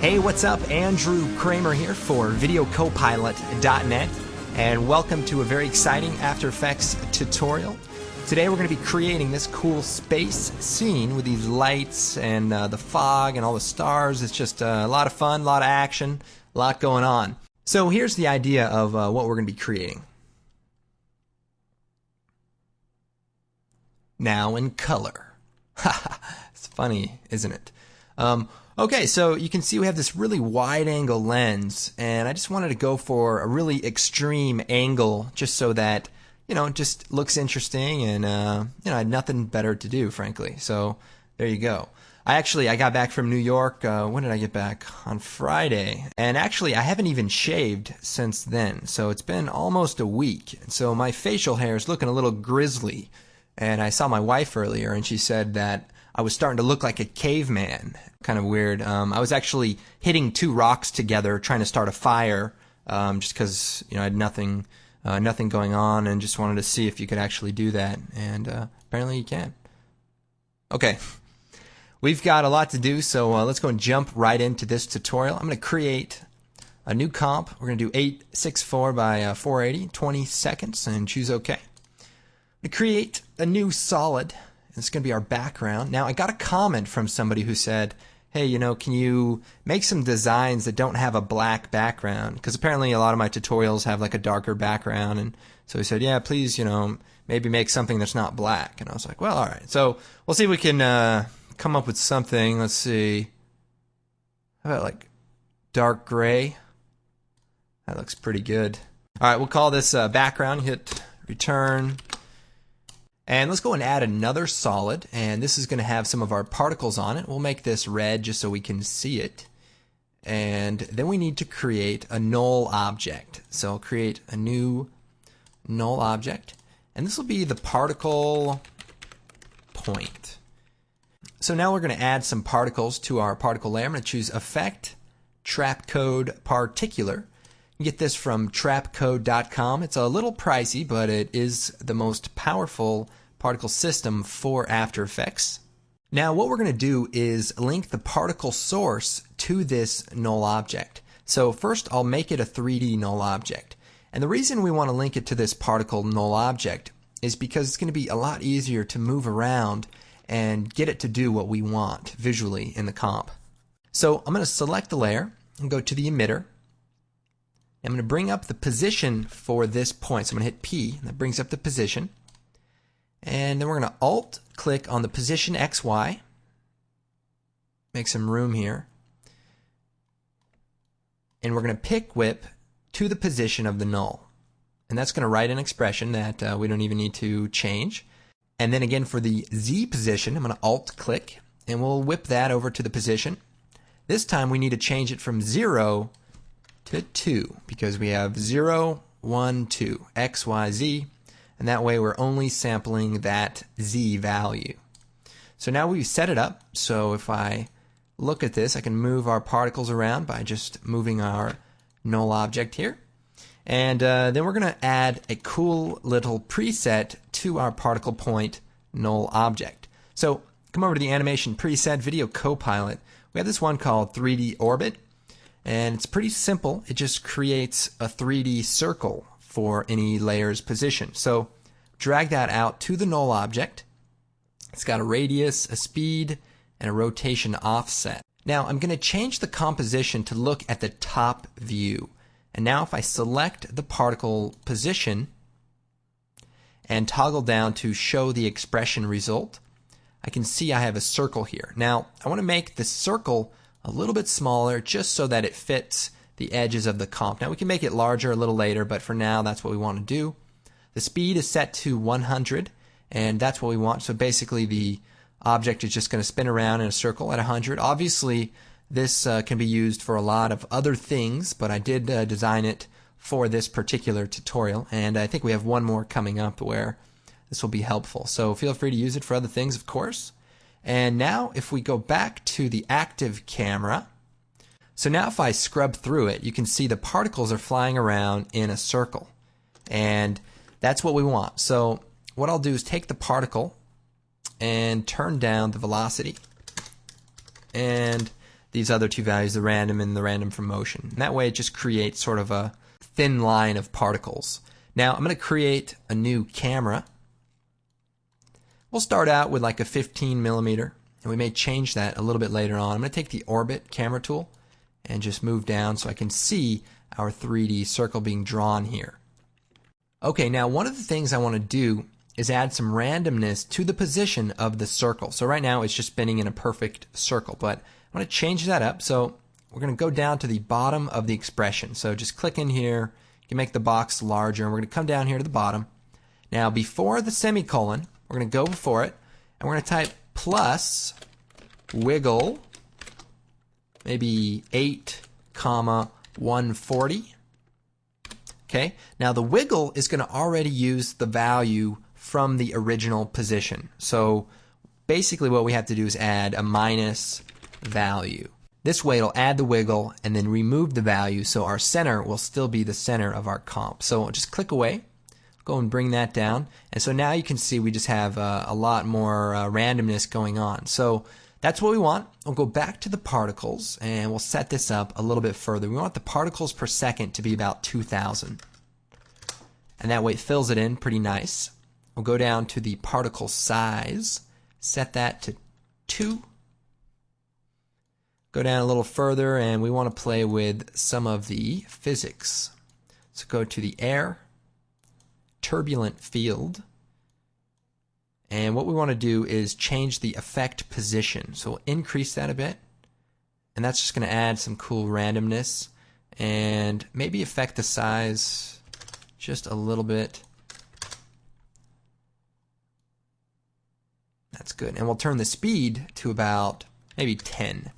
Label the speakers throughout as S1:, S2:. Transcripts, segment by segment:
S1: Hey, what's up? Andrew Kramer here for VideoCopilot.net, and welcome to a very exciting After Effects tutorial. Today we're going to be creating this cool space scene with these lights and the fog and all the stars. It's just a lot of fun, a lot of action, a lot going on. So here's the idea of what we're going to be creating. Now in color. It's funny, isn't it? Okay, so you can see we have this really wide-angle lens, and I just wanted to go for a really extreme angle just so that, you know, it just looks interesting, and, you know, I had nothing better to do, frankly. So there you go. I got back from New York, when did I get back? On Friday. And actually, I haven't even shaved since then, so it's been almost a week. So my facial hair is looking a little grizzly, and I saw my wife earlier, and she said that I was starting to look like a caveman. Kind of weird. I was actually hitting two rocks together trying to start a fire, just because, you know, I had nothing going on, and just wanted to see if you could actually do that, and apparently you can. Okay, we've got a lot to do, so let's go and jump right into this tutorial. I'm going to create a new comp. We're going to do 864 by 480, 20 seconds, and choose OK. To create a new solid. It's going to be our background. Now, I got a comment from somebody who said, hey, you know, can you make some designs that don't have a black background? Because apparently a lot of my tutorials have like a darker background. And so he said, yeah, please, you know, maybe make something that's not black. And I was like, well, all right. So we'll see if we can come up with something. Let's see. How about like dark gray? That looks pretty good. All right, we'll call this background. Hit return. And let's go and add another solid, and this is going to have some of our particles on it. We'll make this red just so we can see it. And then we need to create a null object. So I'll create a new null object, and this will be the particle point. So now we're going to add some particles to our particle layer. I'm going to choose Effect, Trapcode Particular. You get this from trapcode.com. It's a little pricey, but it is the most powerful particle system for After Effects. Now what we're going to do is link the particle source to this null object. So first I'll make it a 3D null object. And the reason we want to link it to this particle null object is because it's going to be a lot easier to move around and get it to do what we want visually in the comp. So I'm going to select the layer and go to the emitter. I'm going to bring up the position for this point. So I'm going to hit P, and that brings up the position. And then we're going to Alt-click on the position XY. Make some room here. And we're going to pick whip to the position of the null. And that's going to write an expression that we don't even need to change. And then again for the Z position, I'm going to Alt-click, and we'll whip that over to the position. This time we need to change it from 0 to 2 because we have 0, 1, 2, X, Y, Z, and that way we're only sampling that Z value. So now we've set it up, so if I look at this, I can move our particles around by just moving our null object here. And then we're going to add a cool little preset to our particle point null object. So come over to the animation preset, Video Copilot. We have this one called 3D Orbit. And it's pretty simple. It just creates a 3D circle for any layer's position. So drag that out to the null object. It's got a radius, a speed, and a rotation offset. Now I'm going to change the composition to look at the top view. And now if I select the particle position and toggle down to show the expression result, I can see I have a circle here. Now I want to make the circle a little bit smaller just so that it fits the edges of the comp. Now we can make it larger a little later, but for now that's what we want to do. The speed is set to 100, and that's what we want. So basically the object is just going to spin around in a circle at 100. Obviously this can be used for a lot of other things, but I did design it for this particular tutorial, and I think we have one more coming up where this will be helpful. So feel free to use it for other things, of course. And now if we go back to the active camera, so now if I scrub through it, you can see the particles are flying around in a circle. And that's what we want. So what I'll do is take the particle and turn down the velocity. And these other two values, the random and the random from motion. And that way it just creates sort of a thin line of particles. Now I'm going to create a new camera. We'll start out with like a 15 millimeter, and we may change that a little bit later on. I'm going to take the orbit camera tool and just move down so I can see our 3D circle being drawn here. Okay, now one of the things I want to do is add some randomness to the position of the circle. So right now it's just spinning in a perfect circle, but I want to change that up. So we're going to go down to the bottom of the expression. So just click in here, you can make the box larger, and we're going to come down here to the bottom. Now before the semicolon, we're going to go before it, and we're going to type plus wiggle, maybe 8, 140. Okay, now the wiggle is going to already use the value from the original position. So basically what we have to do is add a minus value. This way it'll add the wiggle and then remove the value, so our center will still be the center of our comp. So just click away, go and bring that down, and so now you can see we just have a lot more randomness going on. So that's what we want. We'll go back to the particles and we'll set this up a little bit further. We want the particles per second to be about 2,000. And that way it fills it in pretty nice. We'll go down to the particle size, set that to 2. Go down a little further and we want to play with some of the physics. So go to the air, turbulent field. And what we want to do is change the effect position. So we'll increase that a bit. And that's just going to add some cool randomness. And maybe affect the size just a little bit. That's good. And we'll turn the speed to about maybe 10.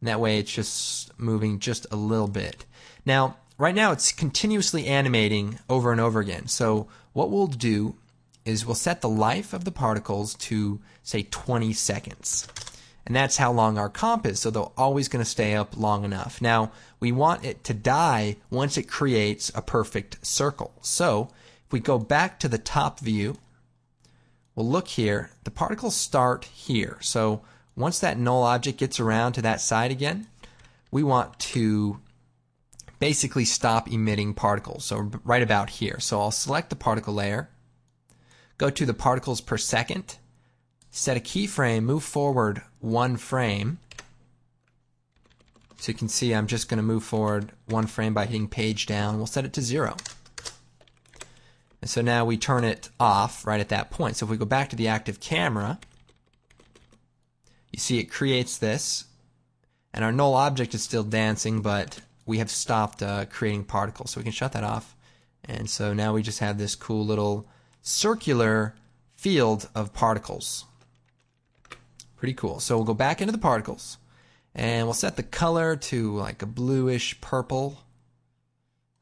S1: And that way it's just moving just a little bit. Now, right now it's continuously animating over and over again. So what we'll do is we'll set the life of the particles to, say, 20 seconds. And that's how long our comp is, so they're always going to stay up long enough. Now, we want it to die once it creates a perfect circle. So, if we go back to the top view, we'll look here, the particles start here. So, once that null object gets around to that side again, we want to basically stop emitting particles. So, right about here. So, I'll select the particle layer, go to the particles per second, set a keyframe, move forward 1 frame. So you can see I'm just going to move forward 1 frame by hitting page down. We'll set it to 0. And so now we turn it off right at that point. So if we go back to the active camera, you see it creates this, and our null object is still dancing, but we have stopped creating particles. So we can shut that off. And so now we just have this cool little circular field of particles. Pretty cool. So we'll go back into the particles and we'll set the color to like a bluish purple,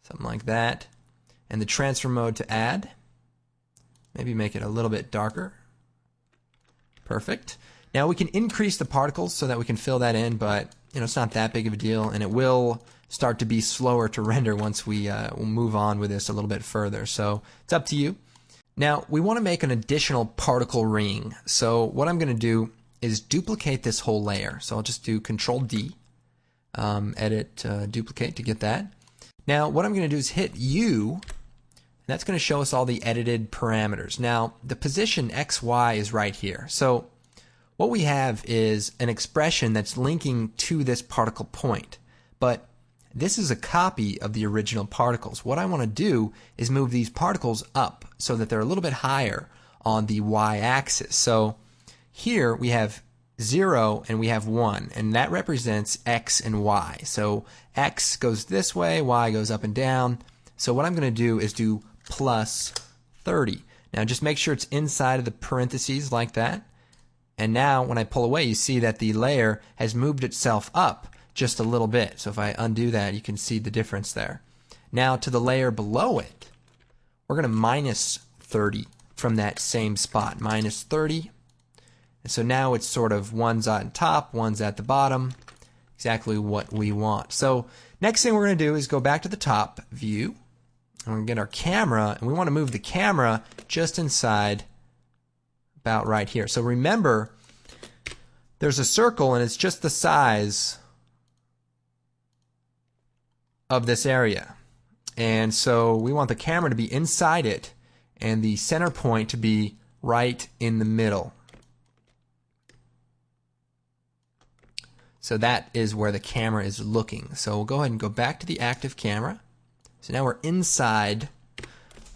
S1: something like that, and the transfer mode to add. Maybe make it a little bit darker. Perfect. Now we can increase the particles so that we can fill that in, but it's not that big of a deal, and it will start to be slower to render once we will move on with this a little bit further. So it's up to you. Now, we want to make an additional particle ring. So what I'm going to do is duplicate this whole layer. So I'll just do Control D, edit, duplicate to get that. Now, what I'm going to do is hit U, and that's going to show us all the edited parameters. Now, the position XY is right here. So what we have is an expression that's linking to this particle point. But this is a copy of the original particles. What I want to do is move these particles up so that they're a little bit higher on the y-axis. So here we have 0 and we have 1, and that represents x and y. So x goes this way, y goes up and down. So what I'm going to do is do plus 30. Now just make sure it's inside of the parentheses like that. And now when I pull away, you see that the layer has moved itself up just a little bit. So if I undo that, you can see the difference there. Now to the layer below it, we're going to minus 30 from that same spot. Minus 30. And so now it's sort of one's on top, one's at the bottom. Exactly what we want. So next thing we're going to do is go back to the top view. And we're going to get our camera, and we want to move the camera just inside about right here. So remember, there's a circle and it's just the size of this area. And so we want the camera to be inside it and the center point to be right in the middle. So that is where the camera is looking. So we'll go ahead and go back to the active camera. So now we're inside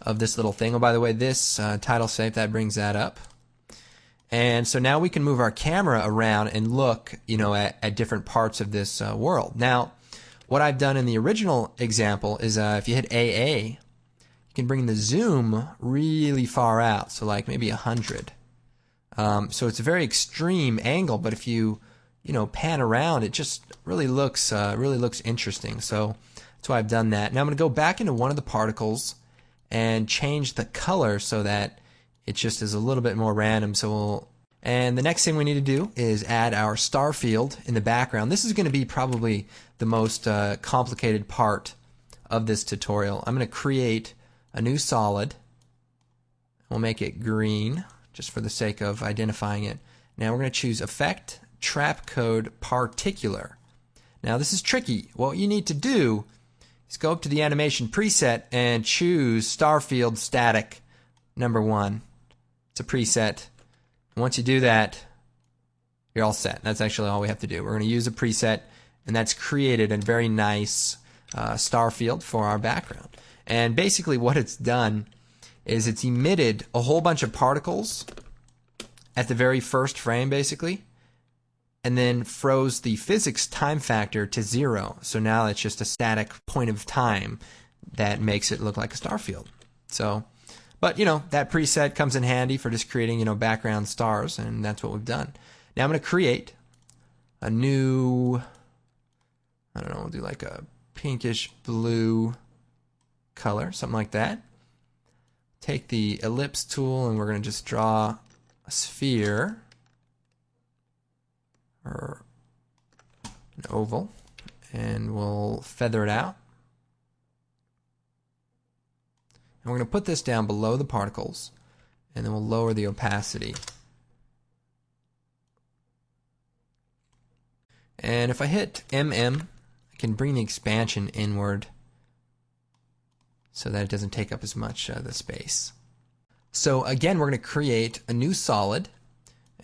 S1: of this little thing. Oh, by the way, this title safe, that brings that up. And so now we can move our camera around and look, at different parts of this world. Now, what I've done in the original example is if you hit AA, you can bring the zoom really far out, so like maybe 100. So it's a very extreme angle, but if you pan around, it just really looks interesting. So that's why I've done that. Now I'm going to go back into one of the particles and change the color so that it just is a little bit more random. And the next thing we need to do is add our star field in the background. This is going to be probably the most complicated part of this tutorial. I'm going to create a new solid. We'll make it green just for the sake of identifying it. Now we're going to choose Effect, Trap Code, Particular. Now this is tricky. What you need to do is go up to the animation preset and choose Star Field Static number 1. It's a preset. Once you do that, you're all set. That's actually all we have to do. We're going to use a preset, and that's created a very nice star field for our background. And basically what it's done is it's emitted a whole bunch of particles at the very first frame, basically, and then froze the physics time factor to 0. So now it's just a static point of time that makes it look like a star field. So, but that preset comes in handy for just creating background stars, and that's what we've done. Now I'm going to create a new, I don't know, we'll do like a pinkish blue color, something like that. Take the ellipse tool and we're going to just draw a sphere or an oval, and we'll feather it out. And we're going to put this down below the particles, and then we'll lower the opacity. And if I hit MM, I can bring the expansion inward so that it doesn't take up as much of the space. So again, we're going to create a new solid,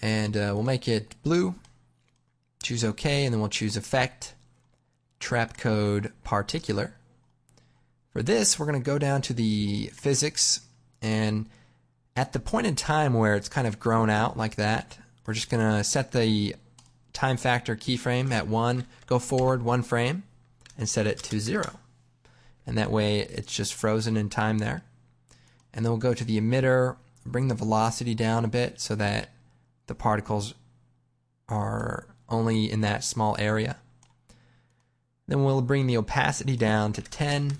S1: and we'll make it blue. Choose OK, and then we'll choose Effect, Trap Code, Particular. For this, we're going to go down to the physics, and at the point in time where it's kind of grown out like that, we're just going to set the time factor keyframe at 1, go forward 1 frame, and set it to 0. And that way it's just frozen in time there. And then we'll go to the emitter, bring the velocity down a bit so that the particles are only in that small area. Then we'll bring the opacity down to 10,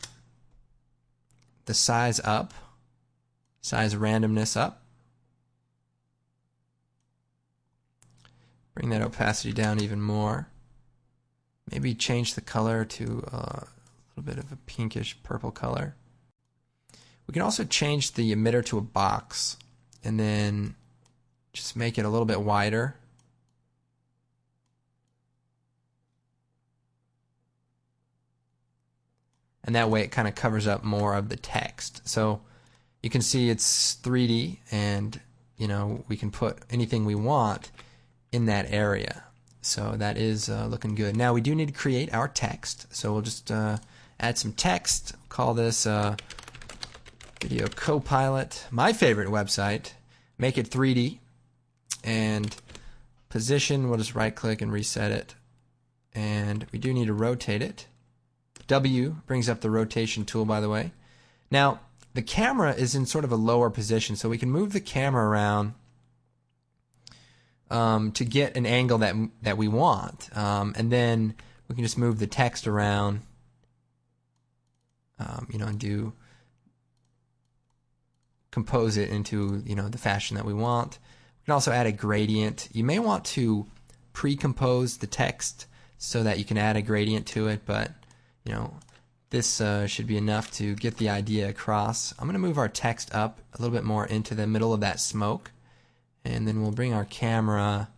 S1: the size up, size randomness up. Bring that opacity down even more. Maybe change the color to a little bit of a pinkish purple color. We can also change the emitter to a box and then just make it a little bit wider. And that way it kind of covers up more of the text. So you can see it's 3D, and we can put anything we want in that area. So that is looking good. Now we do need to create our text. So we'll just add some text. Call this Video Copilot. My favorite website. Make it 3D. And position, we'll just right click and reset it. And we do need to rotate it. W brings up the rotation tool, by the way. Now, the camera is in sort of a lower position, so we can move the camera around to get an angle that we want. And then we can just move the text around, and compose it into, the fashion that we want. We can also add a gradient. You may want to pre-compose the text so that you can add a gradient to it, but this should be enough to get the idea across. I'm going to move our text up a little bit more into the middle of that smoke, and then we'll bring our camera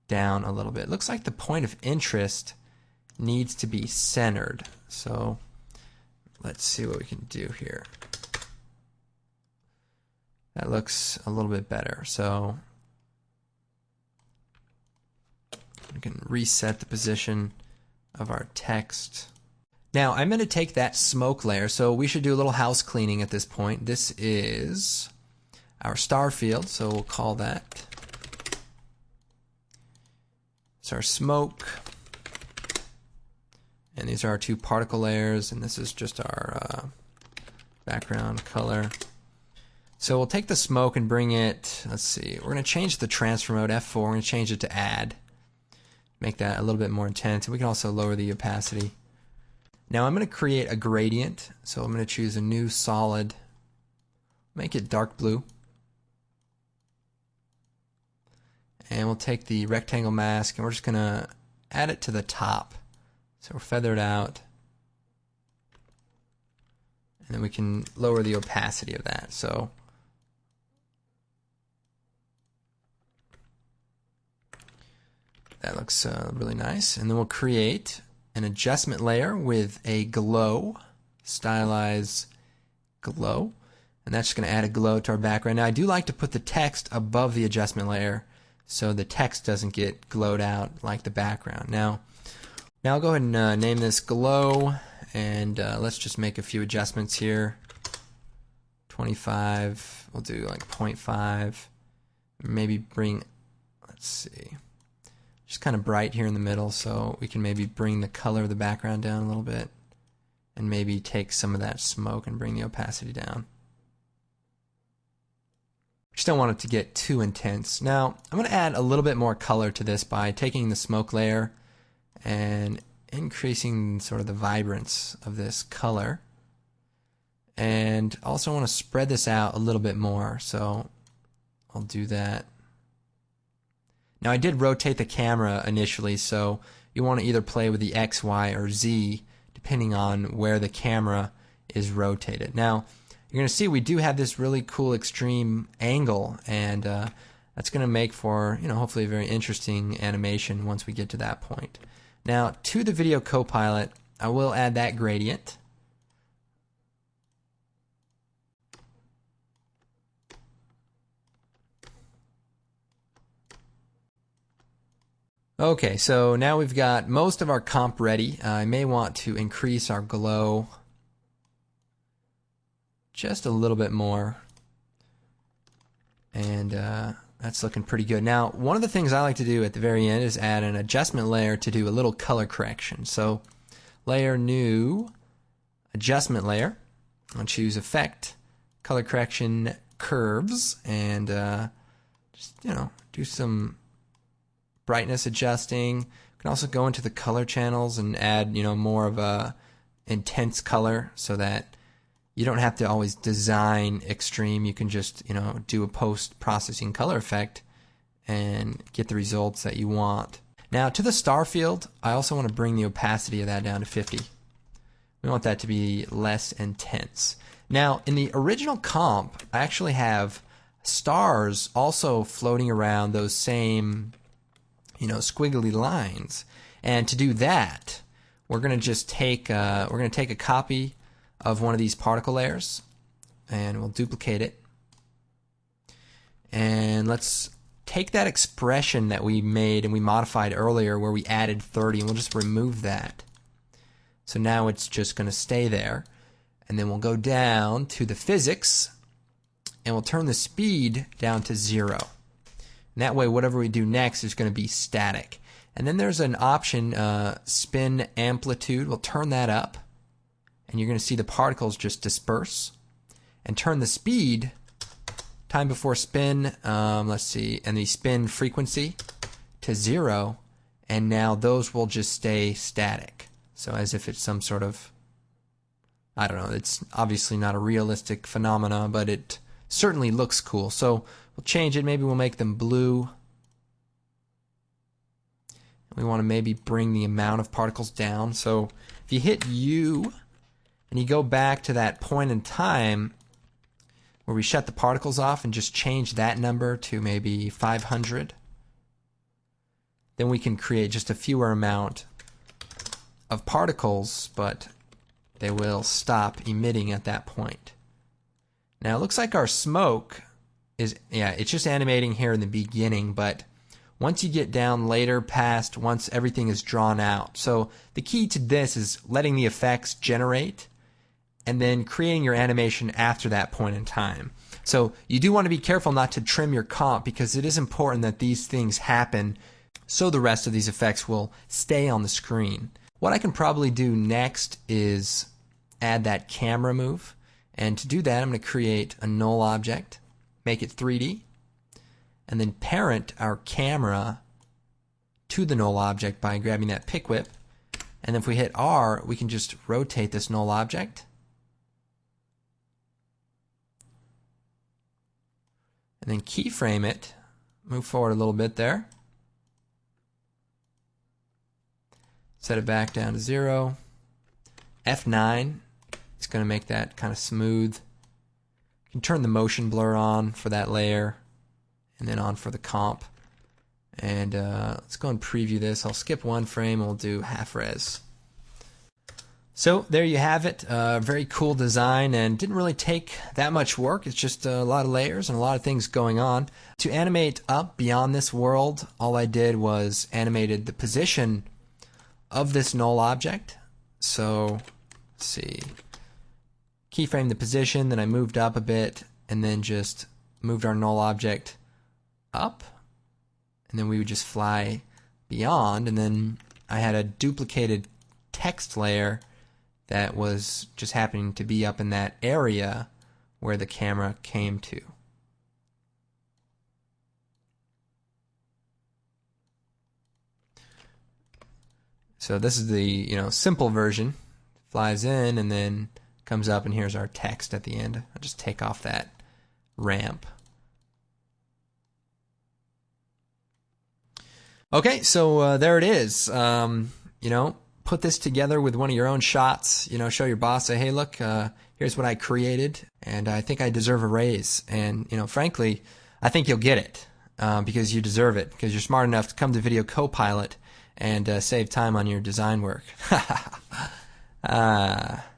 S1: down a little bit. It looks like the point of interest needs to be centered. So let's see what we can do here. That looks a little bit better. So we can reset the position of our text. Now I'm going to take that smoke layer, so we should do a little house cleaning at this point. This is our star field, so we'll call that. It's our smoke. And these are our two particle layers, and this is just our background color. So we'll take the smoke and bring it, let's see, we're going to change the transfer mode, F4, we're going to change it to add. Make that a little bit more intense, and we can also lower the opacity. Now I'm going to create a gradient, so I'm going to choose a new solid, make it dark blue. And we'll take the rectangle mask and we're just going to add it to the top. So we'll feather it out. And then we can lower the opacity of that. So that looks really nice. And then we'll create an adjustment layer with a glow, stylize glow. And that's just going to add a glow to our background. Now I do like to put the text above the adjustment layer so the text doesn't get glowed out like the background. Now I'll go ahead and name this glow, and let's just make a few adjustments here. 25, we'll do like 0.5, maybe bring, let's see, just kind of bright here in the middle, so we can maybe bring the color of the background down a little bit, and maybe take some of that smoke and bring the opacity down. Just don't want it to get too intense. Now I'm going to add a little bit more color to this by taking the smoke layer and increasing sort of the vibrance of this color, and also want to spread this out a little bit more, so I'll do that. Now I did rotate the camera initially, so you want to either play with the X, Y, or Z depending on where the camera is rotated. Now you're going to see we do have this really cool extreme angle, and that's going to make for, hopefully a very interesting animation once we get to that point. Now to the Video Copilot, I will add that gradient. Okay, so now we've got most of our comp ready. I may want to increase our glow just a little bit more, and that's looking pretty good. Now one of the things I like to do at the very end is add an adjustment layer to do a little color correction. So layer, new adjustment layer, I'll choose effect, color correction, curves, and just do some brightness adjusting. You can also go into the color channels and add more of a intense color so that you don't have to always design extreme. You can just, do a post-processing color effect and get the results that you want. Now to the star field, I also want to bring the opacity of that down to 50. We want that to be less intense. Now in the original comp, I actually have stars also floating around those same, squiggly lines. And to do that, we're going to just take a copy of one of these particle layers, and we'll duplicate it, and let's take that expression that we made and we modified earlier where we added 30, and we'll just remove that. So now it's just going to stay there, and then we'll go down to the physics and we'll turn the speed down to 0, and that way whatever we do next is going to be static. And then there's an option, spin amplitude. We'll turn that up, and you're going to see the particles just disperse, and turn the speed, time before spin, let's see, and the spin frequency to 0, and now those will just stay static. So as if it's some sort of, I don't know, it's obviously not a realistic phenomena, but it certainly looks cool. So we'll change it, maybe we'll make them blue. We want to maybe bring the amount of particles down. So if you hit U, and you go back to that point in time where we shut the particles off and just change that number to maybe 500, then we can create just a fewer amount of particles, but they will stop emitting at that point. Now it looks like our smoke is, it's just animating here in the beginning, but once you get down later past, once everything is drawn out. So the key to this is letting the effects generate and then creating your animation after that point in time. So you do want to be careful not to trim your comp, because it is important that these things happen so the rest of these effects will stay on the screen. What I can probably do next is add that camera move. And to do that, I'm going to create a null object, make it 3D, and then parent our camera to the null object by grabbing that pick whip. And if we hit R, we can just rotate this null object. And then keyframe it, move forward a little bit there. Set it back down to 0. F9, it's going to make that kind of smooth. You can turn the motion blur on for that layer, and then on for the comp. And let's go and preview this. I'll skip one frame and we'll do half res. So there you have it. Very cool design, and didn't really take that much work. It's just a lot of layers and a lot of things going on. To animate up beyond this world, all I did was animated the position of this null object. So let's see. Keyframe the position, then I moved up a bit, and then just moved our null object up, and then we would just fly beyond, and then I had a duplicated text layer that was just happening to be up in that area where the camera came to. So this is the simple version. Flies in and then comes up, and here's our text at the end. I'll just take off that ramp. Okay, so there it is. Put this together with one of your own shots. Show your boss, say, hey, look, here's what I created, and I think I deserve a raise. And frankly, I think you'll get it because you deserve it, because you're smart enough to come to Video Copilot and save time on your design work.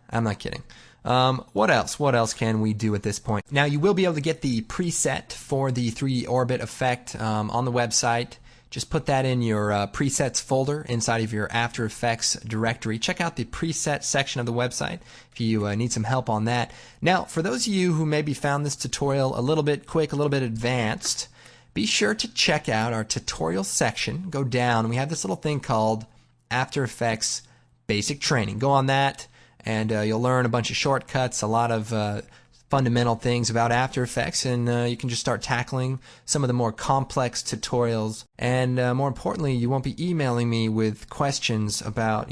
S1: I'm not kidding. What else? What else can we do at this point? Now, you will be able to get the preset for the 3D orbit effect on the website. Just put that in your presets folder inside of your After Effects directory. Check out the preset section of the website if you need some help on that. Now, for those of you who maybe found this tutorial a little bit quick, a little bit advanced, be sure to check out our tutorial section. Go down, and we have this little thing called After Effects Basic Training. Go on that, and you'll learn a bunch of shortcuts, a lot of fundamental things about After Effects, and you can just start tackling some of the more complex tutorials. And more importantly, you won't be emailing me with questions about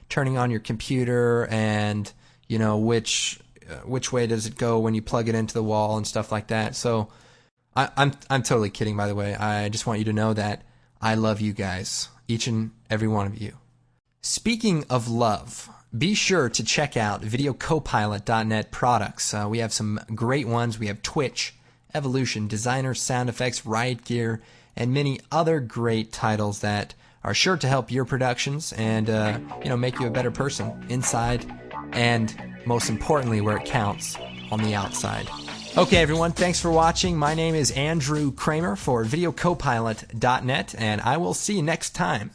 S1: turning on your computer and which way does it go when you plug it into the wall and stuff like that. So I'm totally kidding, by the way. I just want you to know that I love you guys, each and every one of you. Speaking of love, be sure to check out VideoCopilot.net products. We have some great ones. We have Twitch, Evolution, Designer, Sound Effects, Riot Gear, and many other great titles that are sure to help your productions and make you a better person inside and, most importantly, where it counts, on the outside. Okay, everyone, thanks for watching. My name is Andrew Kramer for VideoCopilot.net, and I will see you next time.